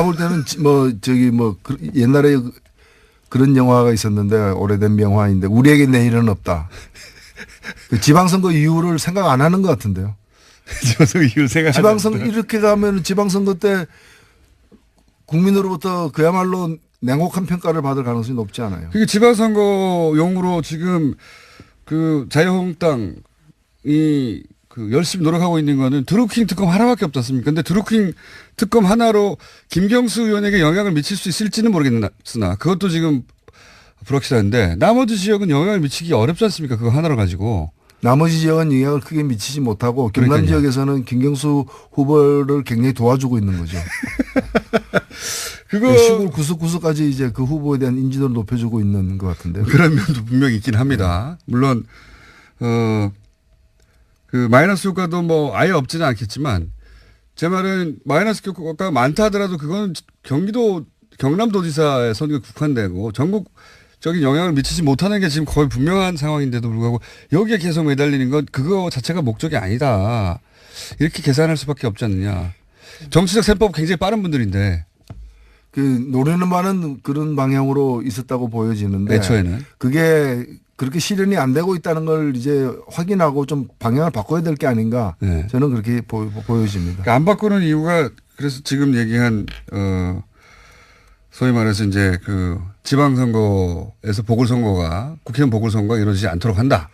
볼 때는 옛날에 그런 영화가 있었는데 오래된 명화인데 우리에게 내일은 없다. 그 지방선거 이후를 생각 안 하는 것 같은데요. 지방선거 이후를 지방선거 이렇게 가면 지방선거 때 국민으로부터 그야말로 냉혹한 평가를 받을 가능성이 높지 않아요. 그게 지방선거용으로 지금 그 자유한국당이 그 열심히 노력하고 있는 거는 드루킹 특검 하나밖에 없지 않습니까? 근데 드루킹 특검 하나로 김경수 의원에게 영향을 미칠 수 있을지는 모르겠으나 그것도 지금 불확실한데 나머지 지역은 영향을 미치기 어렵지 않습니까? 그거 하나로 가지고. 나머지 지역은 영향을 크게 미치지 못하고 경남 지역에서는 김경수 후보를 굉장히 도와주고 있는 거죠. 그거 시골 구석구석까지 이제 그 후보에 대한 인지도를 높여주고 있는 것 같은데요. 그런 면도 분명히 있긴 합니다. 물론 그 마이너스 효과도 뭐 아예 없지는 않겠지만 제 말은 마이너스 효과가 많다 하더라도 그건 경남도지사의 선거에 국한되고 전국적인 영향을 미치지 못하는 게 지금 거의 분명한 상황인데도 불구하고 여기에 계속 매달리는 건 그거 자체가 목적이 아니다. 이렇게 계산할 수밖에 없지 않느냐. 정치적 셈법 굉장히 빠른 분들인데. 그 노리는 바는 그런 방향으로 있었다고 보여지는데 애초에는. 그게 그렇게 실현이 안 되고 있다는 걸 이제 확인하고 좀 방향을 바꿔야 될 게 아닌가. 네. 저는 그렇게 보여집니다. 그러니까 안 바꾸는 이유가 그래서 지금 얘기한 소위 말해서 이제 그 지방선거에서 보궐선거가 국회의원 보궐선거가 이루어지지 않도록 한다.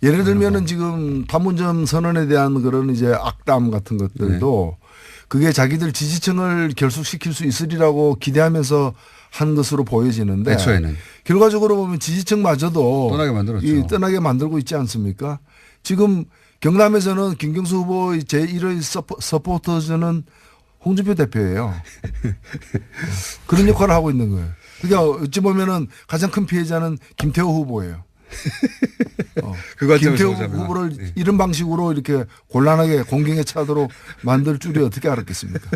예를 들면은 지금 판문점 선언에 대한 그런 이제 악담 같은 것들도 네. 그게 자기들 지지층을 결속시킬 수 있으리라고 기대하면서 한 것으로 보여지는데 애초에는. 결과적으로 보면 지지층마저도 떠나게 만들었죠. 떠나게 만들고 있지 않습니까? 지금 경남에서는 김경수 후보 제1의 서포터즈는 홍준표 대표예요. 그런 역할을 하고 있는 거예요. 그러니까 어찌 보면은 가장 큰 피해자는 김태호 후보예요. 김태호 후보를 네. 이런 방식으로 이렇게 곤란하게 공경에 차도록 만들 줄이 어떻게 알았겠습니까?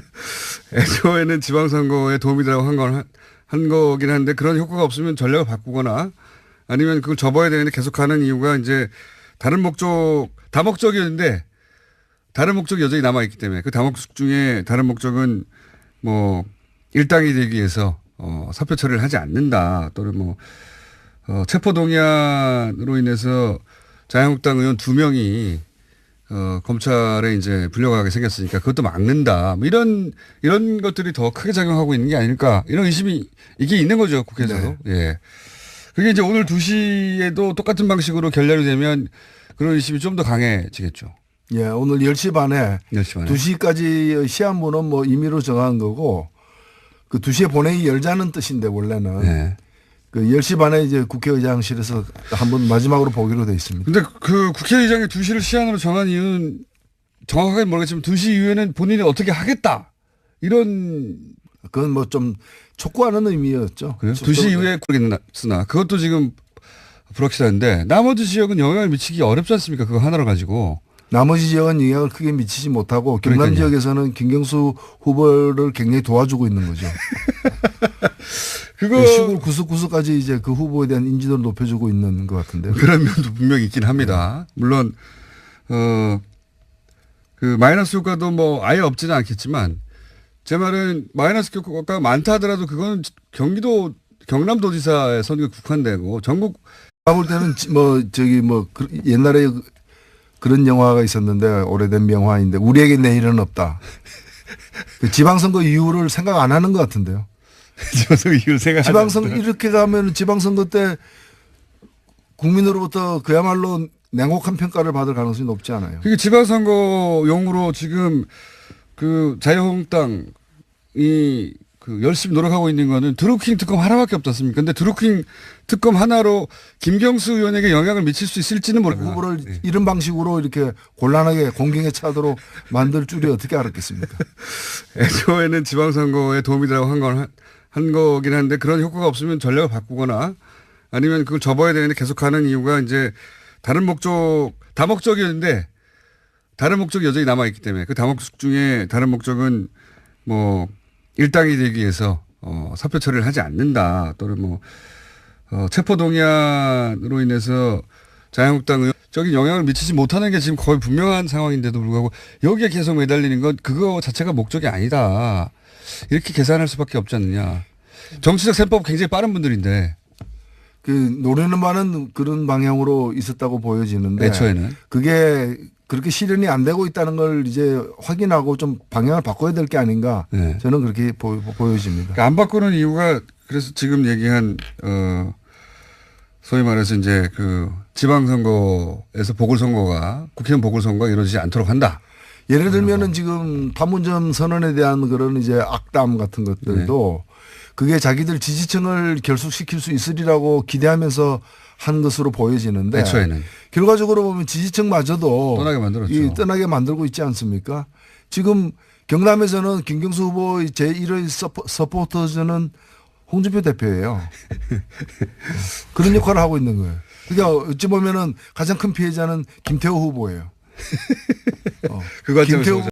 애초에는 지방선거에 도움이 되라고 한 거긴 한데 그런 효과가 없으면 전략을 바꾸거나 아니면 그걸 접어야 되는데 계속 가는 이유가 이제 다른 목적, 다목적이었는데 다른 목적이 여전히 남아있기 때문에 그 다목적 중에 다른 목적은 뭐 일당이 되기 위해서 사표 처리를 하지 않는다 또는 뭐 체포동의안으로 인해서 자유한국당 의원 2명이 검찰에 이제 불려가게 생겼으니까 그것도 막는다. 뭐 이런 것들이 더 크게 작용하고 있는 게 아닐까. 이런 의심이 이게 있는 거죠. 국회에서도. 네. 예. 그게 이제 오늘 2시에도 똑같은 방식으로 결렬이 되면 그런 의심이 좀 더 강해지겠죠. 예. 오늘 10시 반에 2시까지 시한부는 뭐 임의로 정한 거고 그 2시에 본회의 열자는 뜻인데 원래는. 네. 그 10시 반에 이제 국회의장실에서 한번 마지막으로 보기로 돼 있습니다. 근데 그 국회의장이 2시를 시한으로 정한 이유는 정확하게 모르겠지만 2시 이후에는 본인이 어떻게 하겠다. 이런. 그건 뭐 좀 촉구하는 의미였죠. 그래요? 2시 이후에 모르겠으나 그것도 지금 불확실한데 나머지 지역은 영향을 미치기 어렵지 않습니까? 그거 하나로 가지고. 나머지 지역은 영향을 크게 미치지 못하고 경남 지역에서는 김경수 후보를 굉장히 도와주고 있는 거죠. 그거 시골 구석구석까지 이제 그 후보에 대한 인지도를 높여주고 있는 것 같은데요. 그런 면도 분명히 있긴 합니다. 물론 그 마이너스 효과도 뭐 아예 없지는 않겠지만 제 말은 마이너스 효과가 많다 하더라도 그건 경남도지사의 선거에 국한되고 전국. 볼 때는 옛날에 그런 영화가 있었는데 오래된 명화인데 우리에게 내일은 없다. 그 지방선거 이후를 생각 안 하는 것 같은데요. 지방선거 이후를 지방선거 이렇게 가면 지방선거 때 국민으로부터 그야말로 냉혹한 평가를 받을 가능성이 높지 않아요. 그게 지방선거용으로 지금 그 자유한국당이 그 열심히 노력하고 있는 거는 드루킹 특검 하나밖에 없지 않습니까? 근데 드루킹 특검 하나로 김경수 의원에게 영향을 미칠 수 있을지는 모르겠어요. 후보를 네. 이런 방식으로 이렇게 곤란하게 공경에 차도록 만들 줄이 어떻게 알았겠습니까? 애초에는 지방선거에 도움이 되라고 한 거긴 한데 그런 효과가 없으면 전략을 바꾸거나 아니면 그걸 접어야 되는데 계속 가는 이유가 이제 다른 다목적이었는데 다른 목적이 여전히 남아있기 때문에 그 다목적 중에 다른 목적은 뭐 일당이 되기 위해서 사표 처리를 하지 않는다 또는 뭐 체포동의안으로 인해서 자유한국당 의원적인 영향을 미치지 못하는 게 지금 거의 분명한 상황인데도 불구하고 여기에 계속 매달리는 건 그거 자체가 목적이 아니다. 이렇게 계산할 수밖에 없지 않느냐. 정치적 셈법 굉장히 빠른 분들인데. 그 노리는 바는 그런 방향으로 있었다고 보여지는데 애초에는. 그게 그렇게 실현이 안 되고 있다는 걸 이제 확인하고 좀 방향을 바꿔야 될 게 아닌가 네. 저는 그렇게 보여집니다. 그러니까 안 바꾸는 이유가 그래서 지금 얘기한 소위 말해서 이제 그 지방선거에서 보궐선거가 국회의원 보궐선거가 이루어지지 않도록 한다. 예를 들면은 지금 판문점 선언에 대한 그런 이제 악담 같은 것들도 그게 자기들 지지층을 결속시킬 수 있으리라고 기대하면서 한 것으로 보여지는데 애초에는. 결과적으로 보면 지지층마저도 떠나게 만들었죠. 떠나게 만들고 있지 않습니까? 지금 경남에서는 김경수 후보 제1의 서포터즈는 홍준표 대표예요. 그런 역할을 하고 있는 거예요. 그러니까 어찌 보면은 가장 큰 피해자는 김태호 후보예요. 그 관점에서 김태호